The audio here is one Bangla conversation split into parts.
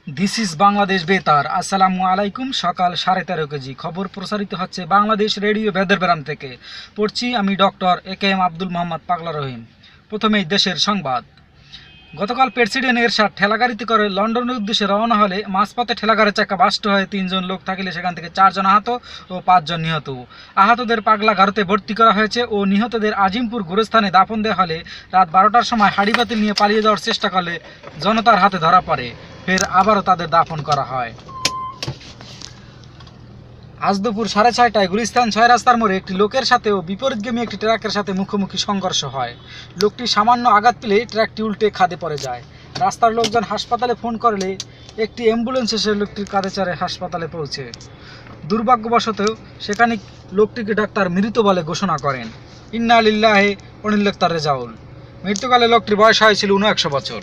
দিস ইজ বাংলাদেশ বেতার। আসসালামু আলাইকুম। সকাল 13:30 কেজি খবর প্রসারিত হচ্ছে বাংলাদেশ রেডিও বেদেরবেরাম থেকে। পড়ছি আমি ডক্টর একেএম আব্দুল মোহাম্মদ পাগলা রহিম। প্রথমেই দেশের সংবাদ। গতকাল প্রেসিডেন্ট এরশাদ ঠেলাগাড়িতে করে লন্ডনের উদ্দেশ্যে রওনা হলে মাঝপথে ঠেলাগাড়ির চাকা বাস্ট হয়ে 3 জন লোক থাকলে সেখান থেকে 4 জন আহত ও 5 জন নিহত। আহতদের পাগলা গারোতে ভর্তি করা হয়েছে ও নিহতদের আজিমপুর গোরস্থানে দাফন দেওয়া হলে রাত 12টার সময় হাড়িবাতিল নিয়ে পালিয়ে যাওয়ার চেষ্টা করলে জনতার হাতে ধরা পড়ে। ফের আবারও তাদের দাফন করা হয়। আজ দুপুর 6:30টায় গুলিস্তান 6 রাস্তার মোড়ে একটি লোকের সাথে ও বিপরীতগামী একটি ট্রাকের সাথে মুখোমুখি সংঘর্ষ হয়। লোকটি সামান্য আঘাত পেলে ট্রাকটি উল্টে খাদে পড়ে যায়। রাস্তার লোকজন হাসপাতালে ফোন করলে একটি অ্যাম্বুলেন্স এসে লোকটির কাঁধে চড়ে হাসপাতালে পৌঁছে। দুর্ভাগ্যবশত সেখানে লোকটিকে ডাক্তার মৃত বলে ঘোষণা করেন। ইন্না লিল্লাহি ওয়া ইন্না ইলাইহি রাজিউন। মৃত্যুকালে লোকটির বয়স হয়েছিল 79 বছর।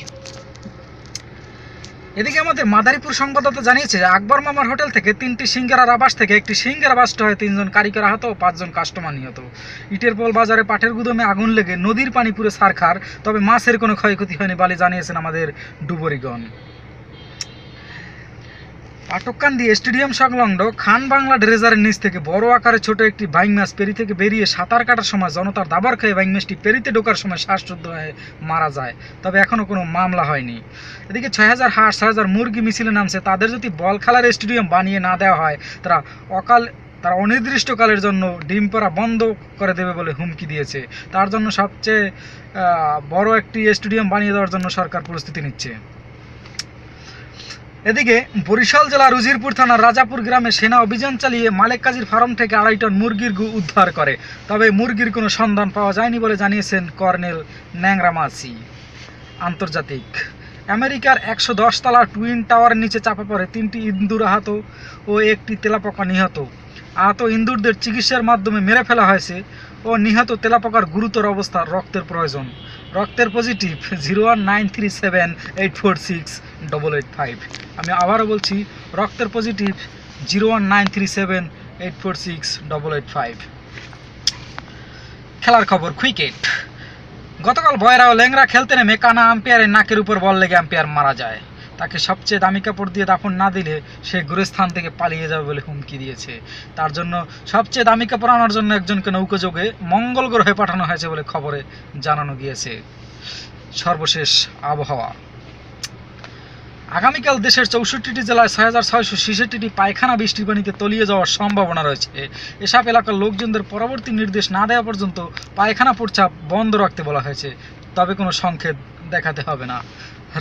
এদিকে আমাদের মাদারীপুর সংবাদদাতা জানিয়েছে আকবর মামার হোটেল থেকে 3টি সিঙ্গারার আবাস থেকে একটি সিঙ্গারা বাস্ট হয়ে 3 জন কারিগর আহত ও 5 জন কাস্টমার নিহত। ইটেরপোল বাজারে পাটের গুদামে আগুন লেগে নদীর পানি পুরো ছারখার, তবে মাছের কোনো ক্ষয়ক্ষতি হয়নি বলে জানিয়েছেন আমাদের ডুবরিগণ। পাটকান্দি স্টেডিয়াম সংলগ্ন খান বাংলা ড্রেজারের নিচ থেকে বড় আকারে ছোট একটি বাইং মাছ পেরি থেকে বেরিয়ে সাঁতার কাটার সময় জনতার দাবার খেয়ে বাইং মাছটি পেরিতে ঢোকার সময় শ্বাসরুদ্ধ হয়ে মারা যায়, তবে এখনও কোনো মামলা হয়নি। এদিকে 6000 হাঁস 6000 মুরগি মিছিলে নামছে। তাদের যদি বল খেলার স্টেডিয়াম বানিয়ে না দেওয়া হয় তারা অনির্দিষ্টকালের জন্য ডিম পাড়া বন্ধ করে দেবে বলে হুমকি দিয়েছে। তার জন্য সবচেয়ে বড় একটি স্টেডিয়াম বানিয়ে দেওয়ার জন্য সরকার প্রস্তুতি নিচ্ছে। এদিকে বরিশাল জেলার উজিরপুর থানার রাজাপুর গ্রামে সেনা অভিযান চালিয়ে মালেক কাজীর ফার্ম থেকে 2.5 টন মুরগির গু উদ্ধার করে, তবে মুরগির কোনো সন্ধান পাওয়া যায়নি বলে জানিয়েছেন কর্নেল ন্যাংরা মাছি। আন্তর্জাতিক। আমেরিকার 110 তলা টুইন টাওয়ারের নিচে চাপা পড়ে 3টি ইন্দুর আহত ও একটি তেলাপোকা নিহত। আহত ইন্দুরদের চিকিৎসার মাধ্যমে মেরে ফেলা হয়েছে ও নিহত তেলাপোকার গুরুতর অবস্থা, রক্তের প্রয়োজন। রক্তের পজিটিভ 01937846885। আমি আবারও বলছি, রক্তের পজিটিভ 01937846885। খেলার খবর। ক্রিকেট। গতকাল বয়রা ও ল্যাংরা খেলতে নেমে কানা আম্পায়ারের নাকের উপর বল লেগে আম্পায়ার মারা যায়। তাকে সবচেয়ে দামি কাপড় দিয়ে দাফন না দিলে সে গুরুস্থান থেকে পালিয়ে যাবে বলে হুমকি দিয়েছে। তার জন্য সবচেয়ে দামি কাপড় আনার জন্য একজনকে নৌকাযোগে মঙ্গল গ্রহে পাঠানো হয়েছে বলে খবরে জানানো গিয়েছে। সর্বশেষ আবহাওয়া। আগামীকাল দেশের 64টি জেলায় 6666টি পায়খানা বৃষ্টির পানিতে তলিয়ে যাওয়ার সম্ভাবনা রয়েছে। এসব এলাকার লোকজনদের পরবর্তী নির্দেশ না দেওয়া পর্যন্ত পায়খানা প্রস্রাব বন্ধ রাখতে বলা হয়েছে, তবে কোনো সংকেত দেখাতে হবে না।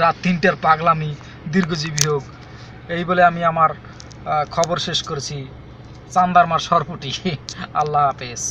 রাত 3টার পাগলামি দীর্ঘজীবী হোক, এই বলে আমি আমার খবর শেষ করেছি। চান্দারমার সরপুটি। আল্লাহ হাফেজ।